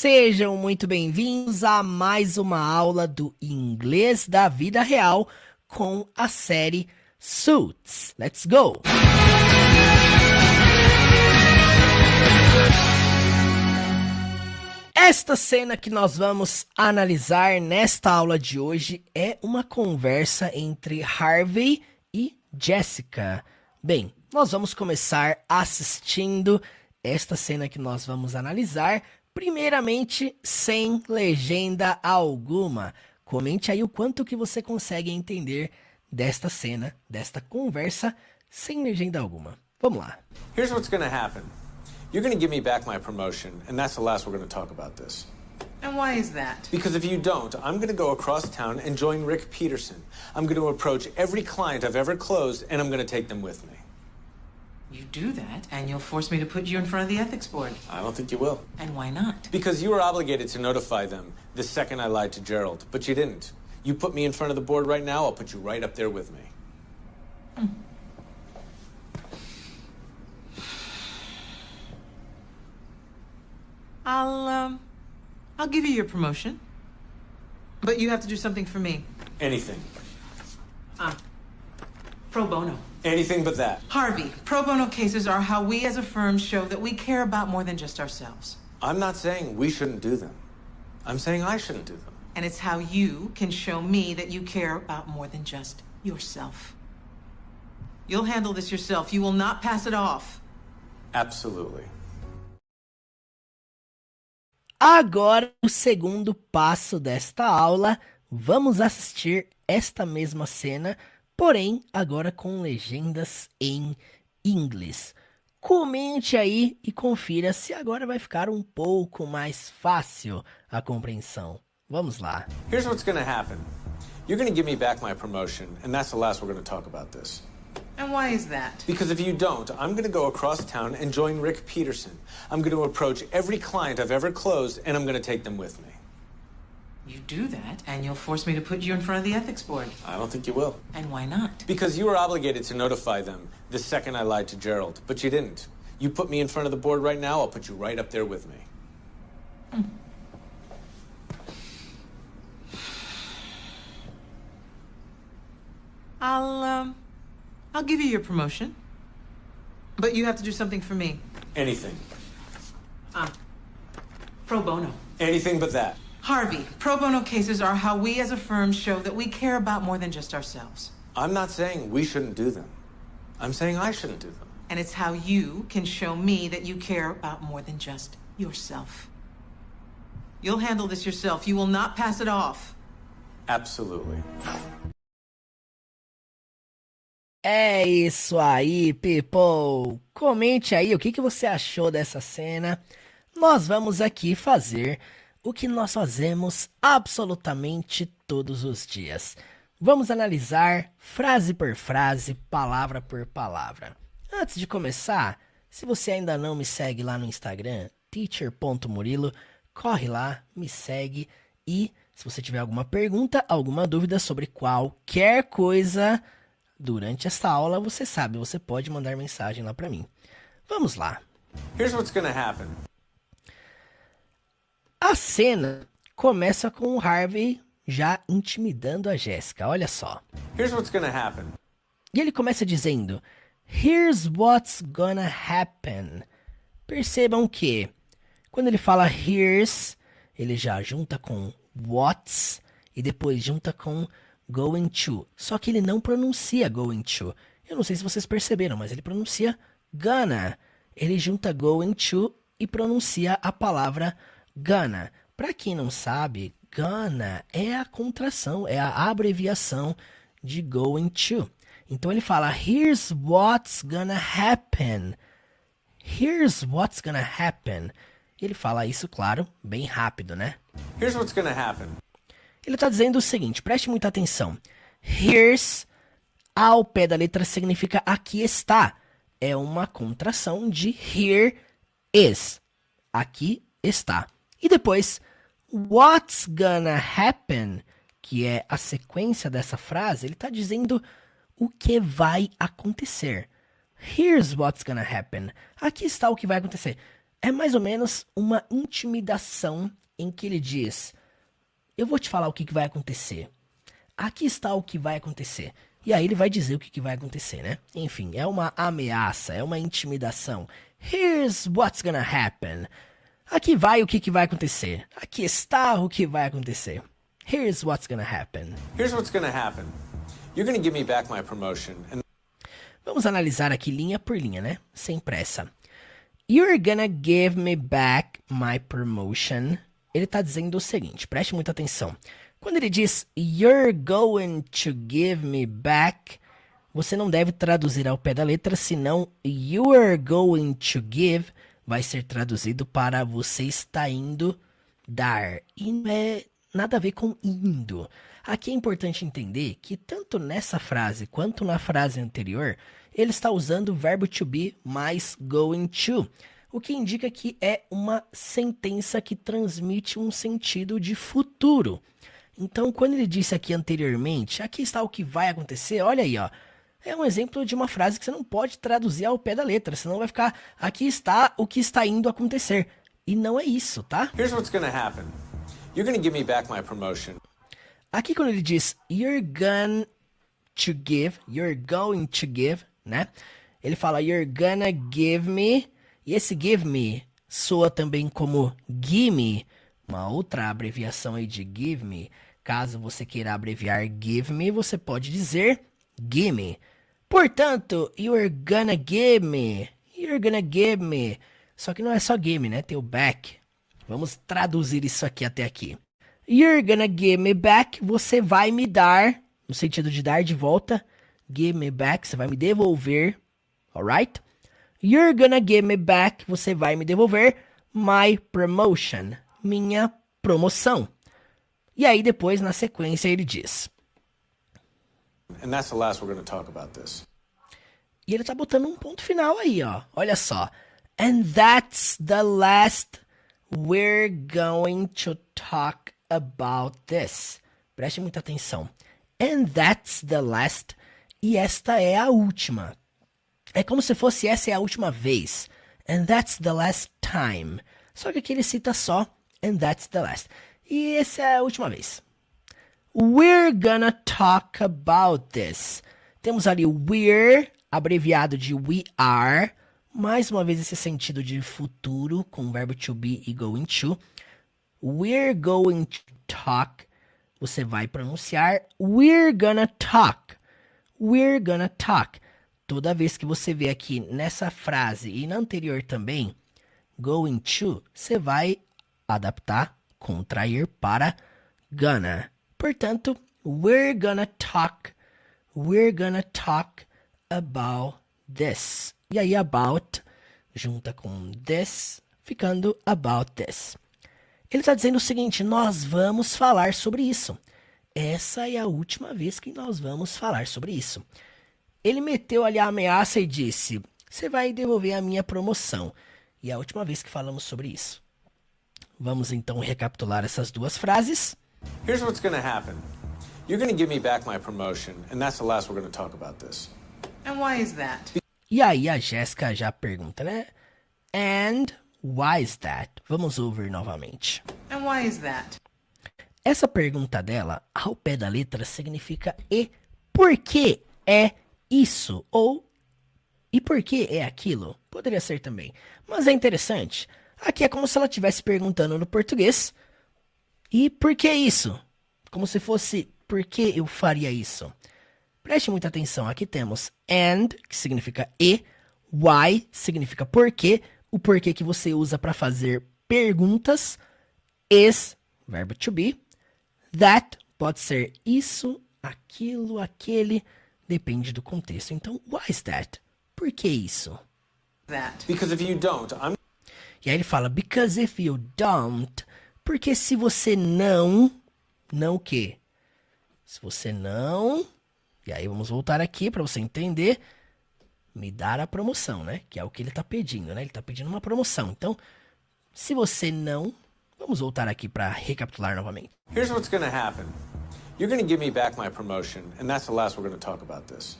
Sejam muito bem-vindos a mais uma aula do inglês da vida real com a série Suits. Let's go! Esta cena que nós vamos analisar nesta aula de hoje é uma conversa entre Harvey e Jessica. Bem, nós vamos começar assistindo esta cena que nós vamos analisar, primeiramente sem legenda alguma. Comente aí o quanto que você consegue entender desta cena, desta conversa, sem legenda alguma. Vamos lá. Here's what's going to happen. You're going to give me back my promotion, and that's the last we're going to talk about this. And why is that? Because if you don't, I'm going to go across town and join Rick Peterson. I'm going to approach every client I've ever closed, and I'm going to take them with me. You do that, and you'll force me to put you in front of the ethics board. I don't think you will. And why not? Because you were obligated to notify them the second I lied to Gerald, but you didn't. You put me in front of the board right now, I'll put you right up there with me. I'll give you your promotion. But you have to do something for me. Anything. Pro bono. Anything but that. Harvey, pro bono cases are how we as a firm show that we care about more than just ourselves. I'm not saying we shouldn't do them. I'm saying I shouldn't do them. And it's how you can show me that you care about more than just yourself. You'll handle this yourself. You will not pass it off. Absolutely. Agora, o segundo passo desta aula, vamos assistir esta mesma cena, porém agora com legendas em inglês. Comente aí e confira se agora vai ficar um pouco mais fácil a compreensão. Vamos lá. Here's what's going to happen. You're going to give me back my promotion, and that's the last we're going to talk about this. And why is that? Because if you don't, I'm going to go across town and join Rick Peterson. I'm going to approach every client I've ever closed, and I'm going to take them with me. You do that, and you'll force me to put you in front of the ethics board. I don't think you will. And why not? Because you were obligated to notify them the second I lied to Gerald, but you didn't. You put me in front of the board right now, I'll put you right up there with me. I'll give you your promotion. But you have to do something for me. Anything. Pro bono. Anything but that. Harvey, pro bono cases are how we as a firm show that we care about more than just ourselves. I'm not saying we shouldn't do them. I'm saying I shouldn't do them. And it's how you can show me that you care about more than just yourself. You'll handle this yourself. You will not pass it off. Absolutely. É isso aí, people! Comente aí o que você achou dessa cena. Nós vamos aqui fazer o que nós fazemos absolutamente todos os dias. Vamos analisar frase por frase, palavra por palavra. Antes de começar, se você ainda não me segue lá no Instagram, teacher.murilo, corre lá, me segue e se você tiver alguma pergunta, alguma dúvida sobre qualquer coisa durante esta aula, você sabe, você pode mandar mensagem lá para mim. Vamos lá. Here's what's going to happen. A cena começa com o Harvey já intimidando a Jessica, olha só. Here's what's going to happen. E ele começa dizendo, here's what's gonna happen. Percebam que, quando ele fala here's, ele já junta com what's e depois junta com going to. Só que ele não pronuncia going to. Eu não sei se vocês perceberam, mas ele pronuncia gonna. Ele junta going to e pronuncia a palavra gonna. Para quem não sabe, gonna é a contração, é a abreviação de going to. Então ele fala, here's what's gonna happen. Here's what's gonna happen. E ele fala isso, claro, bem rápido, né? Here's what's going to happen. Ele está dizendo o seguinte, preste muita atenção. Here's, ao pé da letra, significa aqui está. É uma contração de here is. Aqui está. E depois, what's gonna happen, que é a sequência dessa frase, ele está dizendo o que vai acontecer. Here's what's gonna happen. Aqui está o que vai acontecer. É mais ou menos uma intimidação em que ele diz: eu vou te falar o que vai acontecer. Aqui está o que vai acontecer. E aí ele vai dizer o que vai acontecer, né? Enfim, é uma ameaça, é uma intimidação. Here's what's gonna happen. Aqui vai o que vai acontecer. Aqui está o que vai acontecer. Here's what's gonna happen. Here's what's gonna happen. You're gonna give me back my promotion. Vamos analisar aqui linha por linha, né? Sem pressa. You're gonna give me back my promotion. Ele tá dizendo o seguinte, preste muita atenção. Quando ele diz you're going to give me back, você não deve traduzir ao pé da letra, senão you're going to give vai ser traduzido para você está indo dar. E não é nada a ver com indo. Aqui é importante entender que tanto nessa frase quanto na frase anterior, ele está usando o verbo to be mais going to, o que indica que é uma sentença que transmite um sentido de futuro. Então, quando ele disse aqui anteriormente, aqui está o que vai acontecer, olha aí, ó. É um exemplo de uma frase que você não pode traduzir ao pé da letra, senão vai ficar, aqui está o que está indo acontecer. E não é isso, tá? Here's what's gonna happen. You're gonna give me back my promotion. Aqui quando ele diz you're going to give, né? Ele fala you're gonna give me, e esse give me soa também como gimme, uma outra abreviação aí de give me. Caso você queira abreviar give me, você pode dizer gimme. Portanto, you're gonna give me. Só que não é só give me, né? Tem o back. Vamos traduzir isso aqui até aqui. You're gonna give me back. Você vai me dar, no sentido de dar de volta. Give me back, você vai me devolver. Alright? You're gonna give me back. Você vai me devolver my promotion. Minha promoção. E aí depois, na sequência, ele diz... And that's the last we're going to talk about this. E ele tá botando um ponto final aí, ó. Olha só. And that's the last we're going to talk about this. Preste muita atenção. And that's the last. E esta é a última. É como se fosse essa é a última vez. And that's the last time. Só que aqui ele cita só and that's the last. E essa é a última vez. We're gonna talk about this. Temos ali o we're, abreviado de we are. Mais uma vez esse sentido de futuro, com o verbo to be e going to. We're going to talk. Você vai pronunciar we're gonna talk. We're gonna talk. Toda vez que você vê aqui nessa frase e na anterior também, going to, você vai adaptar, contrair para gonna. Portanto, we're gonna talk about this. E aí, about, junta com this, ficando about this. Ele está dizendo o seguinte, nós vamos falar sobre isso. Essa é a última vez que nós vamos falar sobre isso. Ele meteu ali a ameaça e disse, você vai devolver a minha promoção. E é a última vez que falamos sobre isso. Vamos então recapitular essas duas frases. Here's what's going to happen. You're going to give me back my promotion, and that's the last we're going to talk about this. And why is that? E aí a Jéssica já pergunta, né? And why is that? Vamos ouvir novamente. And why is that? Essa pergunta dela, ao pé da letra, significa e por que é isso? Ou e por que é aquilo? Poderia ser também. Mas é interessante. Aqui é como se ela estivesse perguntando no português. E por que isso? Como se fosse, por que eu faria isso? Preste muita atenção, aqui temos and, que significa e, why, significa porquê, o porquê que você usa para fazer perguntas, is, verbo to be, that, pode ser isso, aquilo, aquele, depende do contexto. Então, why is that? Por que isso? That. Because if you don't, I'm... E aí ele fala, because if you don't... Porque se você não o quê? Se você não... E aí vamos voltar aqui para você entender. Me dar a promoção, né? Que é o que ele está pedindo, né? Ele está pedindo uma promoção. Então, se você não... Vamos voltar aqui para recapitular novamente. Here's what's going to happen. You're going to give me back my promotion, and that's the last we're going to talk about this.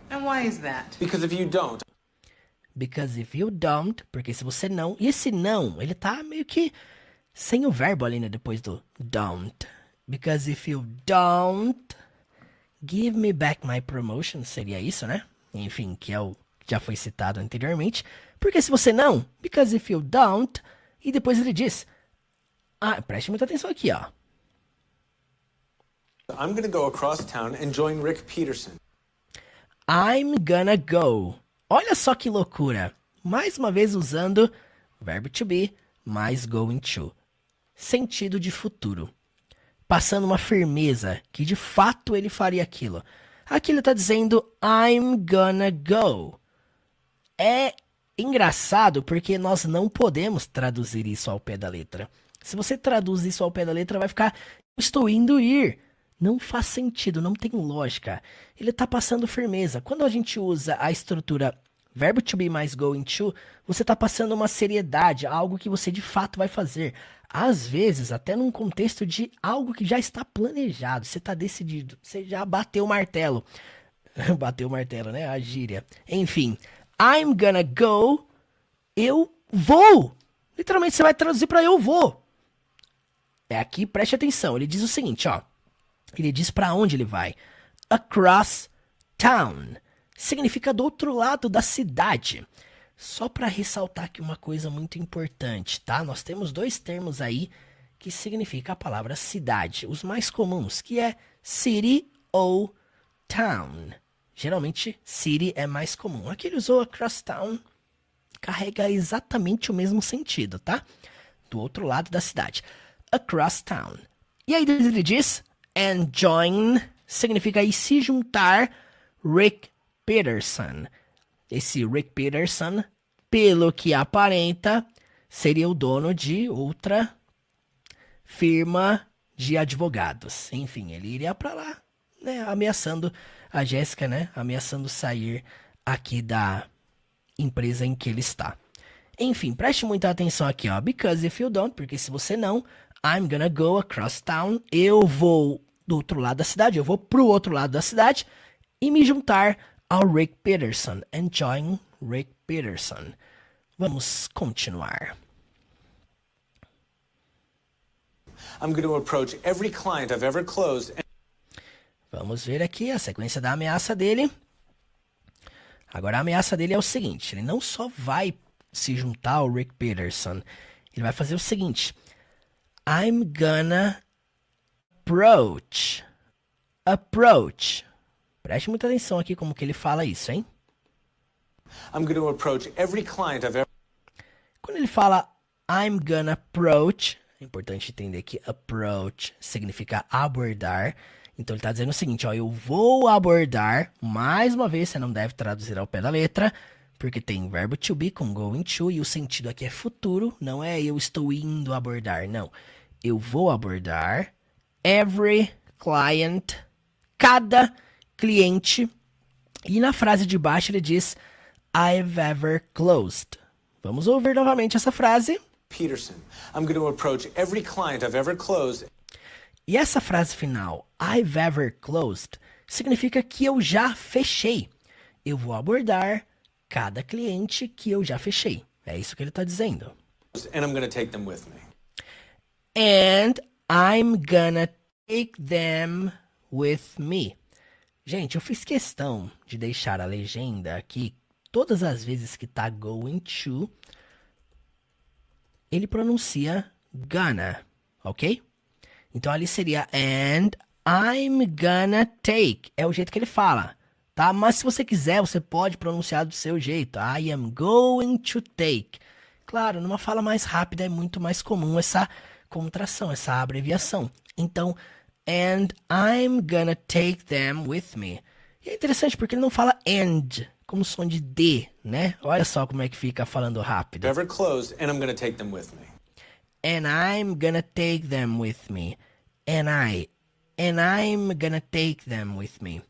And why is that? Because if you don't... Because if you don't, porque se você não... E esse não, ele tá meio que sem o verbo ali, né? Depois do don't. Because if you don't give me back my promotion, seria isso, né? Enfim, que é o que já foi citado anteriormente. Porque se você não, because if you don't, e depois ele diz... Ah, preste muita atenção aqui, ó. I'm gonna go across town and join Rick Peterson. I'm gonna go. Olha só que loucura. Mais uma vez usando verbo to be mais going to. Sentido de futuro. Passando uma firmeza que de fato ele faria aquilo. Aqui ele está dizendo I'm gonna go. É engraçado porque nós não podemos traduzir isso ao pé da letra. Se você traduz isso ao pé da letra, vai ficar estou indo ir. Não faz sentido, não tem lógica. Ele está passando firmeza. Quando a gente usa a estrutura verbo to be mais going to, você está passando uma seriedade, algo que você de fato vai fazer. Às vezes, até num contexto de algo que já está planejado. Você está decidido, você já bateu o martelo. Bateu o martelo, né? A gíria. Enfim, I'm gonna go. Eu vou. Literalmente, você vai traduzir para eu vou. É aqui, preste atenção. Ele diz o seguinte, ó. Ele diz para onde ele vai. Across town. Significa do outro lado da cidade. Só para ressaltar aqui uma coisa muito importante, tá? Nós temos dois termos aí que significam a palavra cidade. Os mais comuns, que é city ou town. Geralmente, city é mais comum. Aqui ele usou across town. Carrega exatamente o mesmo sentido, tá? Do outro lado da cidade. Across town. E aí ele diz... And join significa aí se juntar Rick Peterson. Esse Rick Peterson, pelo que aparenta, seria o dono de outra firma de advogados. Enfim, ele iria para lá, né, ameaçando a Jéssica, né, ameaçando sair aqui da empresa em que ele está. Enfim, preste muita atenção aqui, ó. Because if you don't, porque se você não, I'm gonna go across town. Eu vou do outro lado da cidade, eu vou pro outro lado da cidade e me juntar ao Rick Peterson. And join Rick Peterson. Vamos continuar. I'm going to approach every client I've ever closed. Vamos ver aqui a sequência da ameaça dele. Agora a ameaça dele é o seguinte, ele não só vai se juntar ao Rick Peterson, ele vai fazer o seguinte. I'm gonna approach. Preste muita atenção aqui como que ele fala isso, hein? I'm going to approach every client I've ever... Quando ele fala I'm gonna approach, é importante entender que approach significa abordar. Então ele está dizendo o seguinte, ó, eu vou abordar, mais uma vez, você não deve traduzir ao pé da letra, porque tem verbo to be com going to, e o sentido aqui é futuro, não é eu estou indo abordar, não. Eu vou abordar every client, cada cliente, e na frase de baixo ele diz I've ever closed. Vamos ouvir novamente essa frase. Peterson, I'm going to approach every client I've ever closed. E essa frase final, I've ever closed, significa que eu já fechei. Eu vou abordar cada cliente que eu já fechei. É isso que ele está dizendo. And I'm going to take them with me. And I'm gonna take them with me. Gente, eu fiz questão de deixar a legenda aqui. Todas as vezes que tá going to, ele pronuncia gonna, ok? Então ali seria and I'm gonna take. É o jeito que ele fala, tá? Mas se você quiser, você pode pronunciar do seu jeito. I am going to take. Claro, numa fala mais rápida é muito mais comum essa contração, essa abreviação. Então, and I'm gonna take them with me. E é interessante porque ele não fala and, como som de D, né? Olha só como é que fica falando rápido. Ever closed, and I'm gonna take them with me. And I'm gonna take them with me. And I'm gonna take them with me.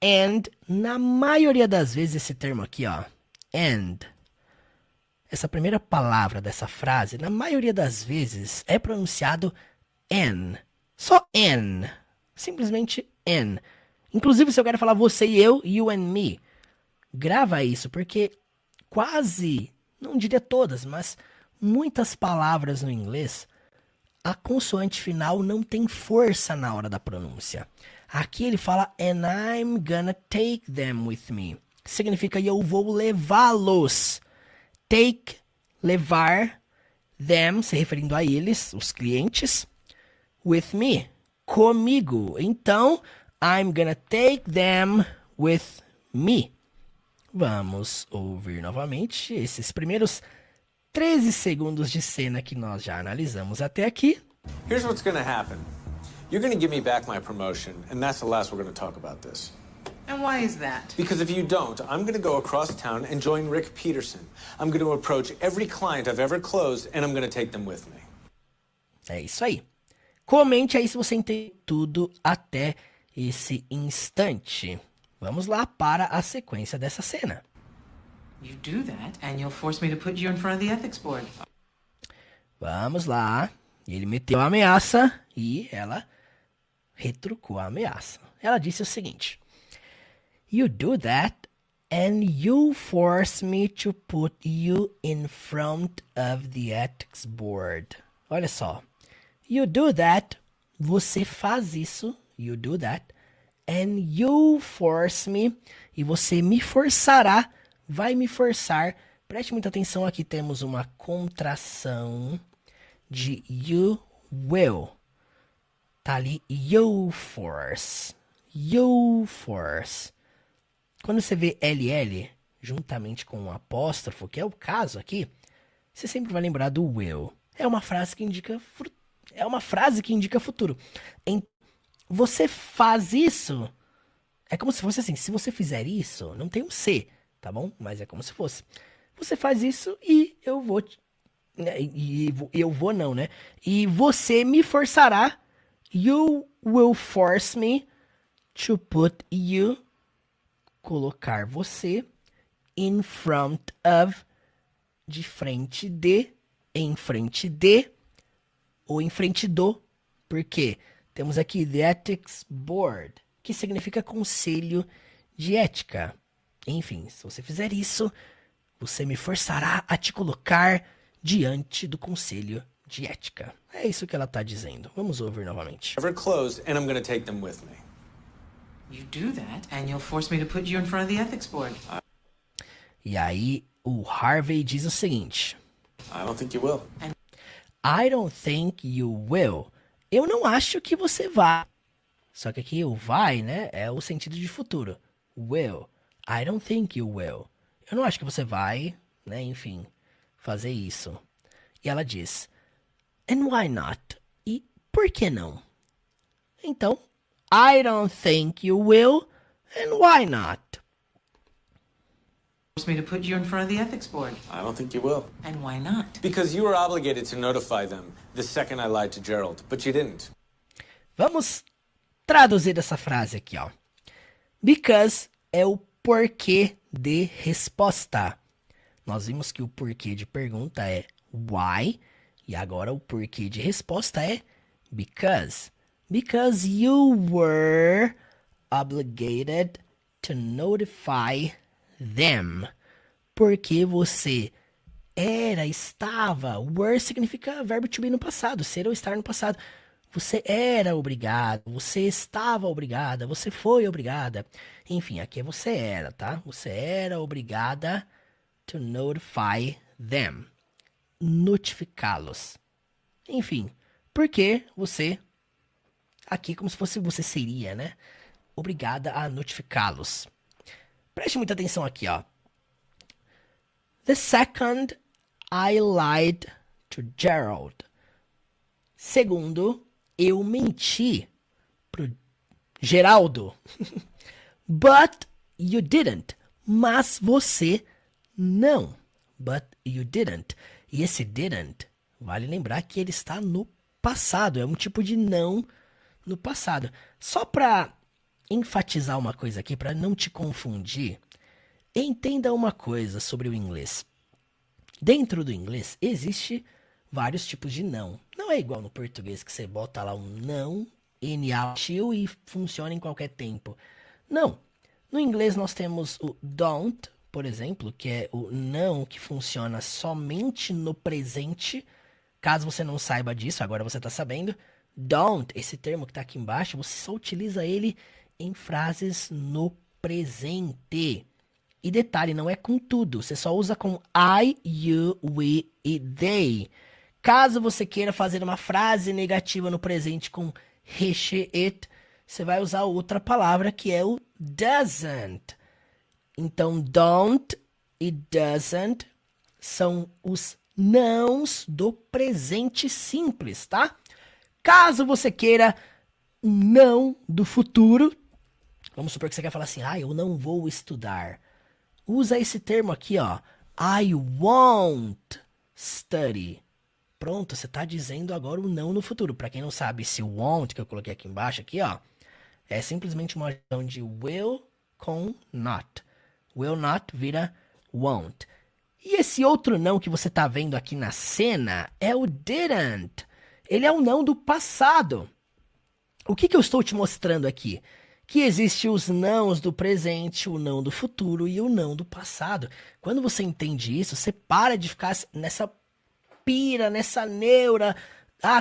And, na maioria das vezes, esse termo aqui, ó, and, essa primeira palavra dessa frase, na maioria das vezes, é pronunciado N. Só N. Simplesmente N. Inclusive, se eu quero falar você e eu, you and me, grava isso, porque quase, não diria todas, mas muitas palavras no inglês, a consoante final não tem força na hora da pronúncia. Aqui ele fala, and I'm gonna take them with me. Significa, eu vou levá-los. Take, levar, them, se referindo a eles, os clientes, with me, comigo. Então, I'm gonna take them with me. Vamos ouvir novamente esses primeiros 13 segundos de cena que nós já analisamos até aqui. Here's what's gonna happen. You're gonna give me back my promotion, and that's the last we're gonna talk about this. And why is that? Because if you don't, I'm gonna go across town and join Rick Peterson. I'm gonna approach every client I've ever closed, and I'm gonna take them with me. É isso aí. Comente aí se você entende tudo até esse instante. Vamos lá para a sequência dessa cena. You do that, and you'll force me to put you in front of the ethics board. Vamos lá. Ele meteu a ameaça e ela retrucou a ameaça. Ela disse o seguinte: You do that and you force me to put you in front of the ethics board. Olha só. You do that, você faz isso, you do that, and you force me, e você me forçará, vai me forçar. Preste muita atenção, aqui temos uma contração de you will. Tá ali, you force. You force. Quando você vê LL juntamente com um apóstrofo, que é o caso aqui, você sempre vai lembrar do will. É uma frase que indica futuro. Você faz isso. É como se fosse assim, se você fizer isso, não tem um C, tá bom? Mas é como se fosse. Você faz isso e eu vou... E eu vou não, né? E você me forçará. You will force me to put you, colocar você, in front of, de frente de, em frente de, ou em frente do. Por quê? Temos aqui the ethics board, que significa conselho de ética. Enfim, se você fizer isso, você me forçará a te colocar diante do conselho de ética. É isso que ela está dizendo. Vamos ouvir novamente. Ever closed, and I'm gonna take them with me. You do that, and you'll force me to put you in front of the ethics board. E aí, o Harvey diz o seguinte: I don't think you will. I don't think you will. Eu não acho que você vai. Só que aqui o vai, né, é o sentido de futuro. Will. I don't think you will. Eu não acho que você vai, né, enfim, fazer isso. E ela diz, and why not? E por que não? Então, I don't think you will, and why not? Force me to put you in front of the ethics board. I don't think you will. And why not? Because you were obligated to notify them the second I lied to Gerald, but you didn't. Vamos traduzir essa frase aqui, ó. Because é o porquê de resposta. Nós vimos que o porquê de pergunta é why, e agora o porquê de resposta é because. Because you were obligated to notify them. Porque você estava. Were significa verbo to be no passado, ser ou estar no passado. Você era obrigado, você estava obrigada, você foi obrigada. Enfim, aqui é você era, tá? Você era obrigada to notify them. Notificá-los. Enfim, porque você... Aqui como se fosse você seria, né? Obrigada a notificá-los. Preste muita atenção aqui, ó. The second I lied to Gerald. Segundo, eu menti pro Geraldo. But you didn't. Mas você não. But you didn't. E esse didn't, vale lembrar que ele está no passado. É um tipo de não no passado. Só para enfatizar uma coisa aqui, para não te confundir, entenda uma coisa sobre o inglês. Dentro do inglês, existe vários tipos de não. Não é igual no português que você bota lá um não, e funciona em qualquer tempo. Não. No inglês nós temos o don't, por exemplo, que é o não que funciona somente no presente. Caso você não saiba disso, agora você está sabendo. Don't, esse termo que está aqui embaixo, você só utiliza ele em frases no presente. E detalhe, não é com tudo, você só usa com I, you, we e they. Caso você queira fazer uma frase negativa no presente com he, she, it, você vai usar outra palavra que é o doesn't. Então, don't e doesn't são os nãos do presente simples, tá? Caso você queira um não do futuro, vamos supor que você quer falar assim, eu não vou estudar. Usa esse termo aqui, ó. I won't study. Pronto, você está dizendo agora o não no futuro. Para quem não sabe, esse won't que eu coloquei aqui embaixo, aqui, ó, é simplesmente uma junção de will com not. Will not vira won't. E esse outro não que você está vendo aqui na cena é o didn't. Ele é o não do passado. O que eu estou te mostrando aqui? Que existe os nãos do presente, o não do futuro e o não do passado. Quando você entende isso, você para de ficar nessa pira, nessa neura.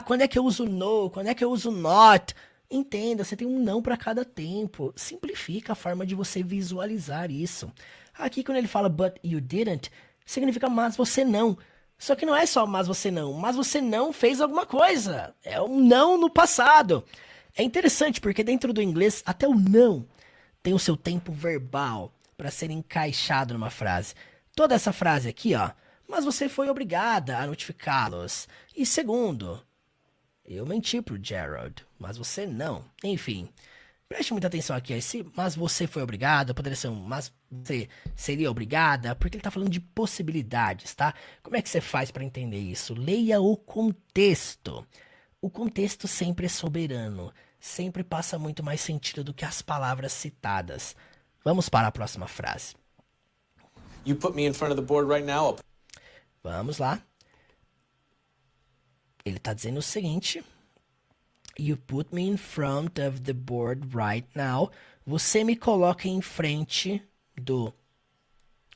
Quando é que eu uso no? Quando é que eu uso not? Entenda, você tem um não para cada tempo. Simplifica a forma de você visualizar isso. Aqui, quando ele fala but you didn't, significa mas você não. Só que não é só mas você não fez alguma coisa. É um não no passado. É interessante porque dentro do inglês, até o não tem o seu tempo verbal para ser encaixado numa frase. Toda essa frase aqui, ó, mas você foi obrigada a notificá-los. E segundo, eu menti pro Gerald, mas você não. Enfim, preste muita atenção aqui. Esse mas você foi obrigada, poderia ser um mas você seria obrigada, porque ele tá falando de possibilidades, tá? Como é que você faz para entender isso? Leia o contexto. O contexto sempre é soberano, sempre passa muito mais sentido do que as palavras citadas. Vamos para a próxima frase. You put me in front of the board right now. Vamos lá. Ele está dizendo o seguinte. You put me in front of the board right now. Você me coloca em frente do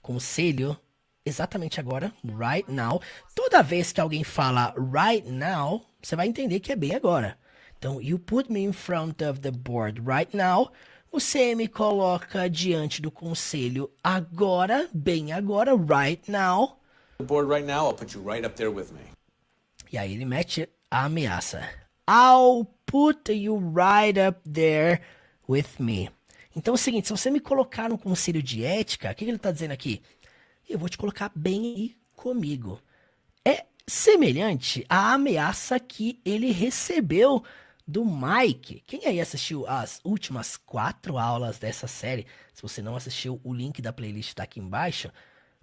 conselho exatamente agora, right now. Toda vez que alguém fala right now, você vai entender que é bem agora. Então, you put me in front of the board right now. Você me coloca diante do conselho agora, bem agora, right now. The board right now, I'll put you right up there with me. E aí ele mete a ameaça. I'll put you right up there with me. Então é o seguinte, se você me colocar no conselho de ética, o que ele está dizendo aqui? Eu vou te colocar bem aí comigo. É semelhante à ameaça que ele recebeu do Mike. Quem aí assistiu as últimas 4 aulas dessa série? Se você não assistiu, o link da playlist está aqui embaixo.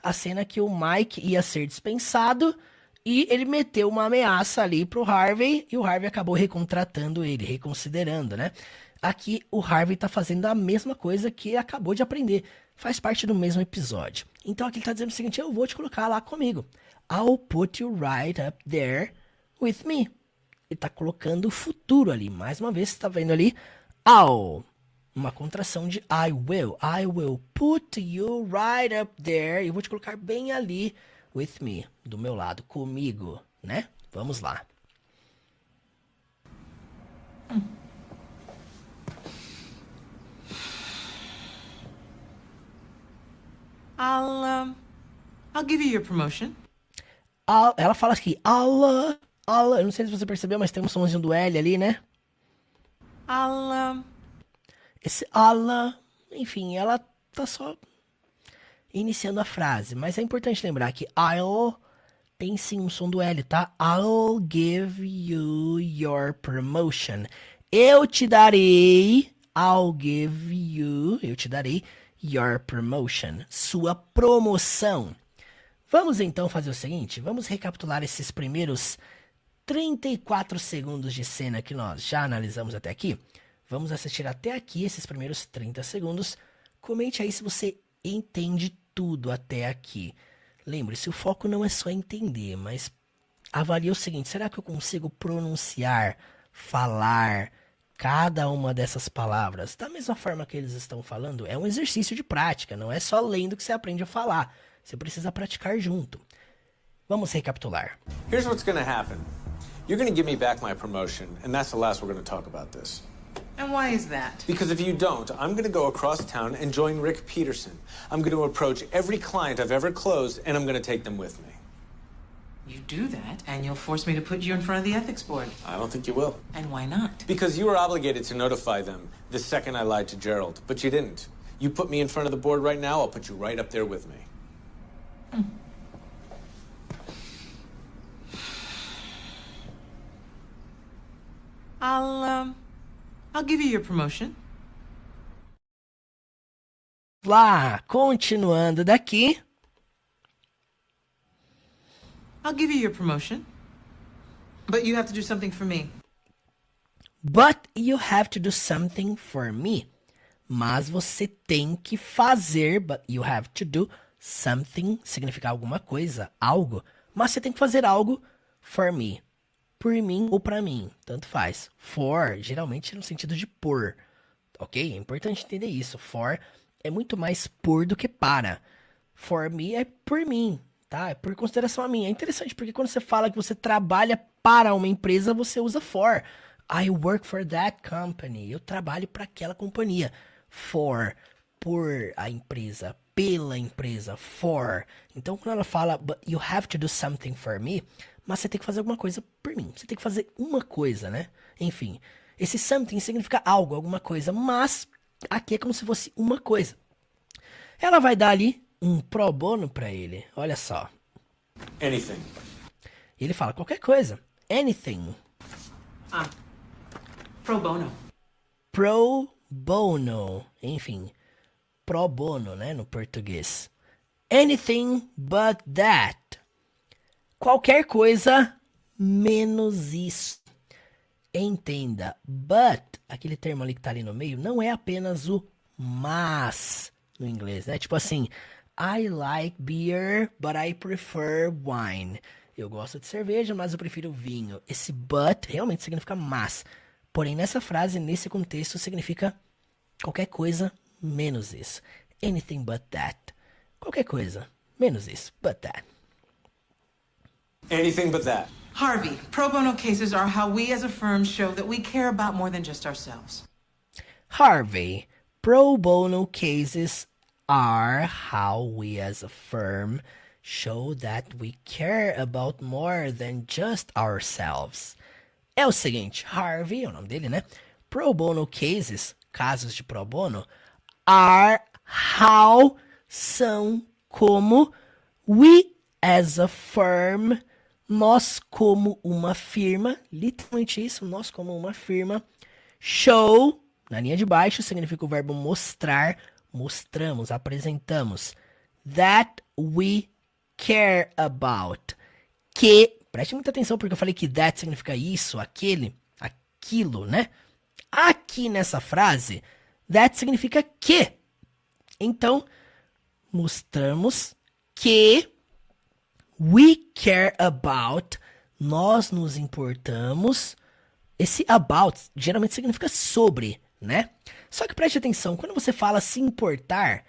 A cena que o Mike ia ser dispensado e ele meteu uma ameaça ali pro Harvey e o Harvey acabou recontratando ele, reconsiderando, né? Aqui o Harvey tá fazendo a mesma coisa que ele acabou de aprender. Faz parte do mesmo episódio. Então aqui ele tá dizendo o seguinte, eu vou te colocar lá comigo. I'll put you right up there with me. Ele tá colocando o futuro ali. Mais uma vez, você tá vendo ali, I'll. Uma contração de I will. I will put you right up there. Eu vou te colocar bem ali with me. Do meu lado, comigo, né? Vamos lá. I'll give you your promotion. Ela fala aqui, eu não sei se você percebeu, mas tem um somzinho do L ali, né? Esse enfim, ela tá só iniciando a frase, mas é importante lembrar que I'll tem sim um som do L, tá? I'll give you your promotion. Eu te darei your promotion, sua promoção. Vamos então fazer o seguinte, vamos recapitular esses primeiros 34 segundos de cena que nós já analisamos até aqui. Vamos assistir até aqui esses primeiros 30 segundos. Comente aí se você entende tudo até aqui. Lembre-se, o foco não é só entender, mas avalie o seguinte, será que eu consigo pronunciar, falar, cada uma dessas palavras, da mesma forma que eles estão falando, é um exercício de prática, não é só lendo que você aprende a falar. Você precisa praticar junto. Vamos recapitular. Here's what's gonna happen. You're gonna give me back my promotion, and that's the last we're gonna talk about this. And why is that? Because if you don't, I'm going to go across town and join Rick Peterson. I'm going to approach every client I've ever closed, and I'm going to take them with me. You do that, and you'll force me to put you in front of the ethics board. I don't think you will. And why not? Because you were obligated to notify them the second I lied to Gerald, but you didn't. You put me in front of the board right now, I'll put you right up there with me. I'll give you your promotion. Lá, continuando daqui. I'll give you your promotion. But you have to do something for me. But you have to do something for me. Mas você tem que fazer, but you have to do something significa alguma coisa, algo. Mas você tem que fazer algo for me. Por mim ou pra mim, tanto faz. For, geralmente no sentido de por, ok? É importante entender isso. For é muito mais por do que para. For me é por mim, tá? É por consideração a mim. É interessante porque quando você fala que você trabalha para uma empresa, você usa for. I work for that company. Eu trabalho para aquela companhia. For, por a empresa, pela empresa, for. Então quando ela fala, but you have to do something for me, mas você tem que fazer alguma coisa por mim. Você tem que fazer uma coisa, né? Enfim, esse something significa algo, alguma coisa, mas aqui é como se fosse uma coisa. Ela vai dar ali um pro bono pra ele. Olha só. Anything. Ele fala qualquer coisa. Anything. Pro bono. Pro bono. Enfim, pro bono, né? No português. Anything but that. Qualquer coisa menos isso. Entenda, but, aquele termo ali que tá ali no meio, não é apenas o mas no inglês, né? Tipo assim, I like beer, but I prefer wine. Eu gosto de cerveja, mas eu prefiro vinho. Esse but realmente significa mas. Porém, nessa frase, nesse contexto, significa qualquer coisa menos isso. Anything but that. Qualquer coisa menos isso, but that. Anything but that. Harvey, pro bono cases are how we as a firm show that we care about more than just ourselves. Harvey, pro bono cases are how we as a firm show that we care about more than just ourselves. É o seguinte, Harvey, é o nome dele, né? Pro bono cases, casos de pro bono, are how, são como we as a firm, nós como uma firma, literalmente isso, nós como uma firma, show, na linha de baixo, significa o verbo mostrar, mostramos, apresentamos, that we care about, que, preste muita atenção porque eu falei que that significa isso, aquele, aquilo, né? Aqui nessa frase, that significa que, então, mostramos que we care about, nós nos importamos. Esse about geralmente significa sobre, né? Só que preste atenção, quando você fala se importar,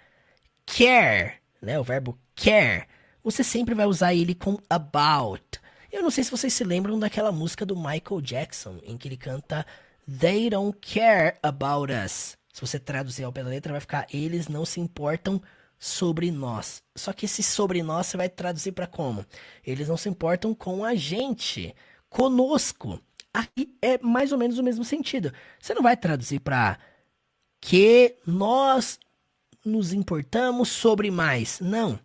care, né? O verbo care, você sempre vai usar ele com about. Eu não sei se vocês se lembram daquela música do Michael Jackson, em que ele canta They don't care about us. Se você traduzir ao pé da letra, vai ficar eles não se importam sobre nós. Só que esse sobre nós você vai traduzir para como? Eles não se importam com a gente, conosco. Aqui é mais ou menos o mesmo sentido. Você não vai traduzir para que nós nos importamos sobre mais. Não.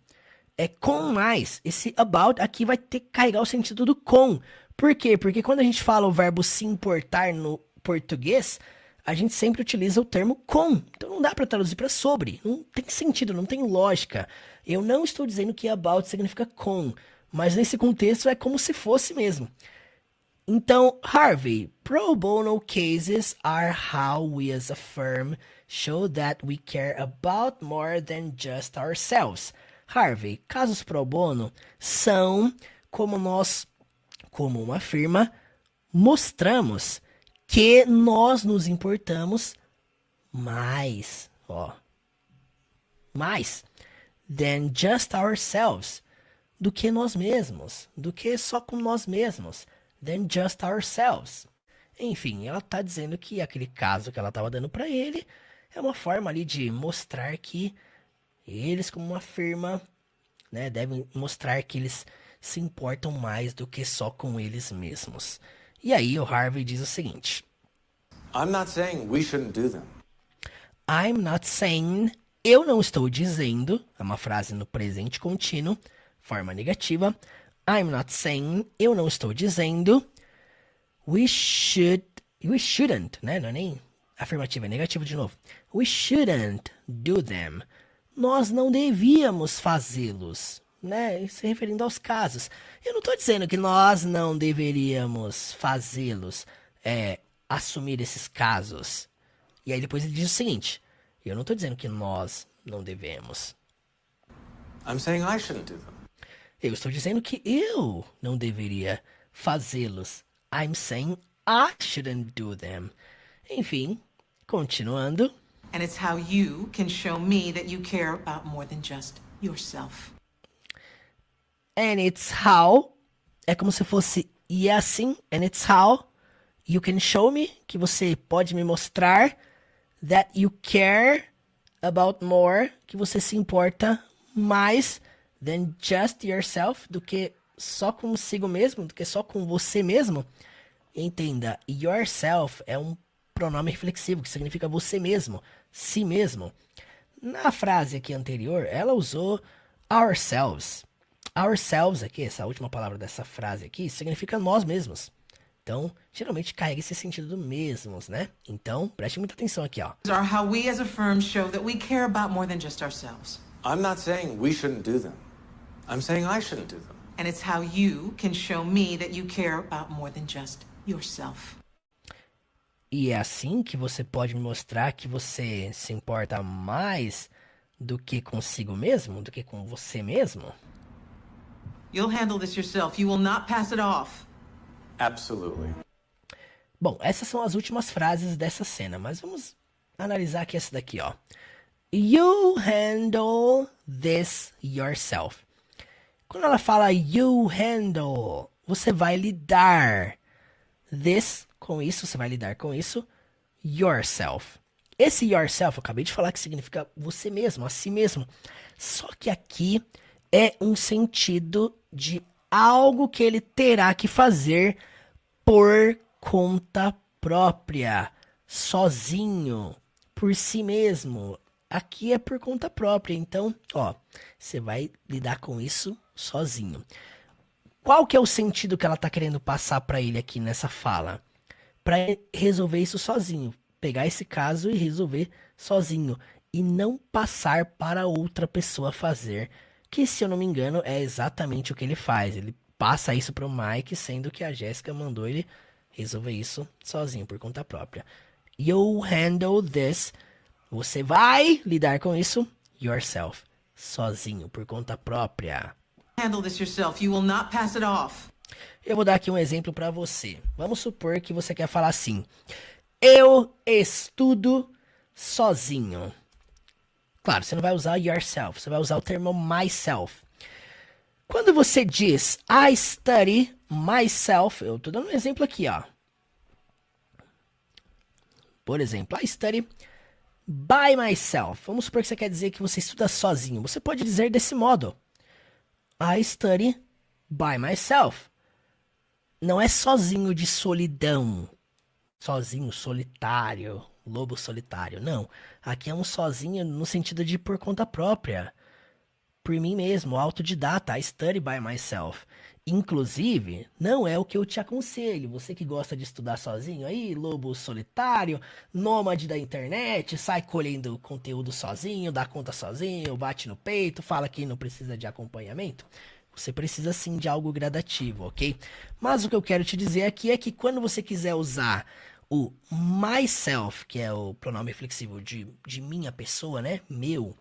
É com mais. Esse about aqui vai ter que carregar o sentido do com. Por quê? Porque quando a gente fala o verbo se importar no português, a gente sempre utiliza o termo com. Então não dá para traduzir para sobre. Não tem sentido, não tem lógica. Eu não estou dizendo que about significa com, mas nesse contexto é como se fosse mesmo. Então, Harvey, pro bono cases are how we as a firm show that we care about more than just ourselves. Harvey, casos pro bono são como nós, como uma firma, mostramos que nós nos importamos mais, ó, mais than just ourselves, do que nós mesmos, do que só com nós mesmos, than just ourselves. Enfim, ela tá dizendo que aquele caso que ela tava dando para ele é uma forma ali de mostrar que eles, como uma firma, né, devem mostrar que eles se importam mais do que só com eles mesmos. E aí o Harvey diz o seguinte: I'm not saying we shouldn't do them. I'm not saying, eu não estou dizendo, é uma frase no presente contínuo, forma negativa. I'm not saying, eu não estou dizendo. We shouldn't, né? Não é nem afirmativa, é negativo de novo. We shouldn't do them. Nós não devíamos fazê-los, né? Se referindo aos casos. Eu não estou dizendo que nós não deveríamos fazê-los, assumir esses casos. E aí depois ele diz o seguinte: eu não estou dizendo que nós não devemos. I'm saying I shouldn't do them. Eu estou dizendo que eu não deveria fazê-los. I'm saying I shouldn't do them. Enfim, continuando. And it's how you can show me that you care about more than just yourself. And it's how, é como se fosse e é assim, and it's how you can show me, que você pode me mostrar, that you care about more, que você se importa mais than just yourself, do que só consigo mesmo, do que só com você mesmo. Entenda, yourself é um pronome reflexivo, que significa você mesmo, si mesmo. Na frase aqui anterior, ela usou ourselves. Ourselves aqui, essa última palavra dessa frase aqui, significa nós mesmos. Então, geralmente carrega esse sentido do mesmos, né? Então, preste muita atenção aqui, ó. Are how we as a firm show that we care about more than just ourselves. I'm not saying we shouldn't do them. I'm saying I shouldn't do them. And it's how you can show me that you care about more than just yourself. E é assim que você pode me mostrar que você se importa mais do que consigo mesmo, do que com você mesmo? You'll handle this yourself. You will not pass it off. Absolutely. Bom, essas são as últimas frases dessa cena, mas vamos analisar aqui essa daqui, ó. You handle this yourself. Quando ela fala you handle, você vai lidar this com isso, você vai lidar com isso, yourself. Esse yourself, eu acabei de falar que significa você mesmo, a si mesmo. Só que aqui é um sentido de algo que ele terá que fazer por conta própria, sozinho, por si mesmo. Aqui é por conta própria, então, ó, você vai lidar com isso sozinho. Qual que é o sentido que ela tá querendo passar para ele aqui nessa fala? Para resolver isso sozinho, pegar esse caso e resolver sozinho e não passar para outra pessoa fazer, que, se eu não me engano, é exatamente o que ele faz. Ele passa isso pro Mike, sendo que a Jéssica mandou ele resolver isso sozinho, por conta própria. You handle this. Você vai lidar com isso yourself, sozinho, por conta própria. Handle this yourself. You will not pass it off. Eu vou dar aqui um exemplo para você. Vamos supor que você quer falar assim: eu estudo sozinho. Claro, você não vai usar yourself, você vai usar o termo myself. Quando você diz I study myself, eu tô dando um exemplo aqui, ó. Por exemplo, I study by myself. Vamos supor que você quer dizer que você estuda sozinho. Você pode dizer desse modo: I study by myself. Não é sozinho de solidão, sozinho, solitário, lobo solitário. Não, aqui é um sozinho no sentido de por conta própria, por mim mesmo, autodidata, I study by myself. Inclusive, não é o que eu te aconselho. Você que gosta de estudar sozinho aí, lobo solitário, nômade da internet, sai colhendo conteúdo sozinho, dá conta sozinho, bate no peito, fala que não precisa de acompanhamento. Você precisa sim de algo gradativo, ok? Mas o que eu quero te dizer aqui é que quando você quiser usar o myself, que é o pronome reflexivo de minha pessoa, né? Meu.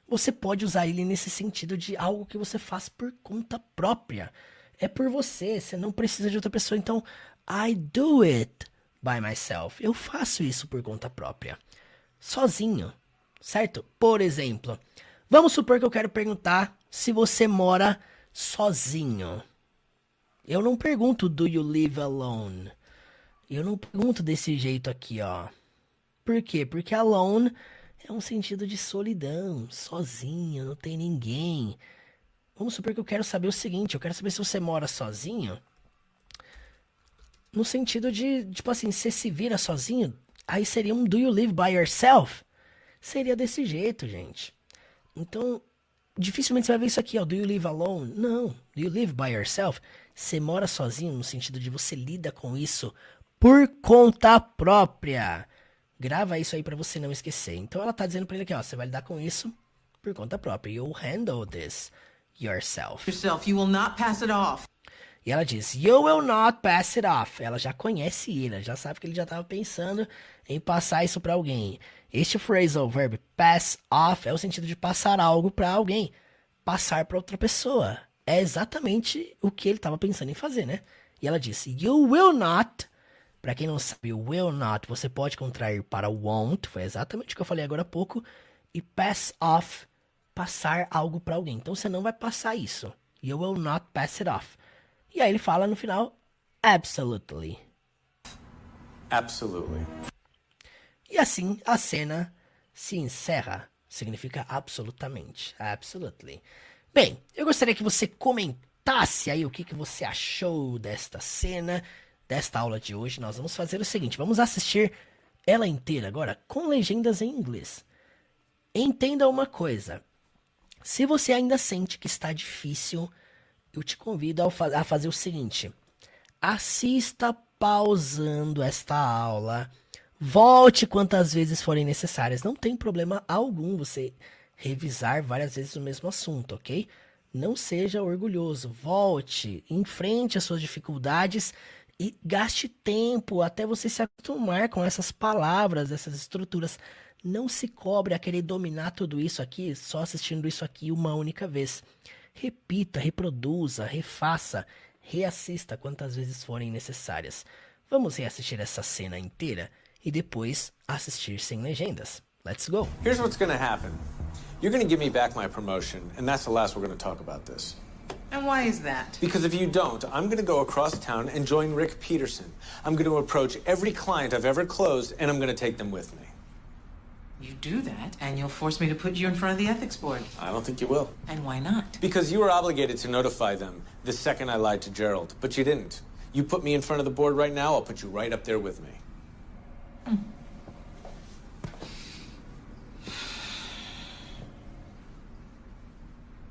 Você pode usar ele nesse sentido de algo que você faz por conta própria. É por você, você não precisa de outra pessoa. Então, I do it by myself. Eu faço isso por conta própria. Sozinho, certo? Por exemplo, vamos supor que eu quero perguntar se você mora sozinho. Eu não pergunto do you live alone. Eu não pergunto desse jeito aqui, ó. Por quê? Porque alone é um sentido de solidão, sozinho, não tem ninguém. Vamos supor que eu quero saber o seguinte, eu quero saber se você mora sozinho, no sentido de, tipo assim, você se vira sozinho, aí seria um do you live by yourself? Seria desse jeito, gente. Então, dificilmente você vai ver isso aqui, ó, do you live alone? Não, do you live by yourself? Você mora sozinho no sentido de você lida com isso por conta própria. Grava isso aí pra você não esquecer. Então ela tá dizendo pra ele aqui, ó, você vai lidar com isso por conta própria. You'll handle this yourself. You will not pass it off. E ela diz, you will not pass it off. Ela já conhece ele, ela já sabe que ele já estava pensando em passar isso para alguém. Este phrasal verb pass off é o sentido de passar algo para alguém. Passar para outra pessoa. É exatamente o que ele estava pensando em fazer, né? E ela disse, you will not. Para quem não sabe, o will not você pode contrair para won't. Foi exatamente o que eu falei agora há pouco. E pass off, passar algo para alguém. Então você não vai passar isso. You will not pass it off. E aí ele fala no final, absolutely. Absolutely. E assim a cena se encerra. Significa absolutamente. Absolutely. Bem, eu gostaria que você comentasse aí o que você achou desta cena, desta aula de hoje. Nós vamos fazer o seguinte, vamos assistir ela inteira agora com legendas em inglês. Entenda uma coisa. Se você ainda sente que está difícil, eu te convido a fazer o seguinte. Assista pausando esta aula. Volte quantas vezes forem necessárias. Não tem problema algum você revisar várias vezes o mesmo assunto, ok? Não seja orgulhoso. Volte, enfrente as suas dificuldades e gaste tempo até você se acostumar com essas palavras, essas estruturas. Não se cobre a querer dominar tudo isso aqui só assistindo isso aqui uma única vez. Repita, reproduza, refaça, reassista quantas vezes forem necessárias. Vamos reassistir essa cena inteira e depois assistir sem legendas. Let's go! Here's what's gonna happen. You're gonna give me back my promotion, and that's the last we're gonna talk about this. And why is that? Because if you don't, I'm gonna go across town and join Rick Peterson. I'm gonna approach every client I've ever closed, and I'm gonna take them with me. You do that, and you'll force me to put you in front of the ethics board. I don't think you will. And why not? Because you were obligated to notify them the second I lied to Gerald, but you didn't. You put me in front of the board right now, I'll put you right up there with me.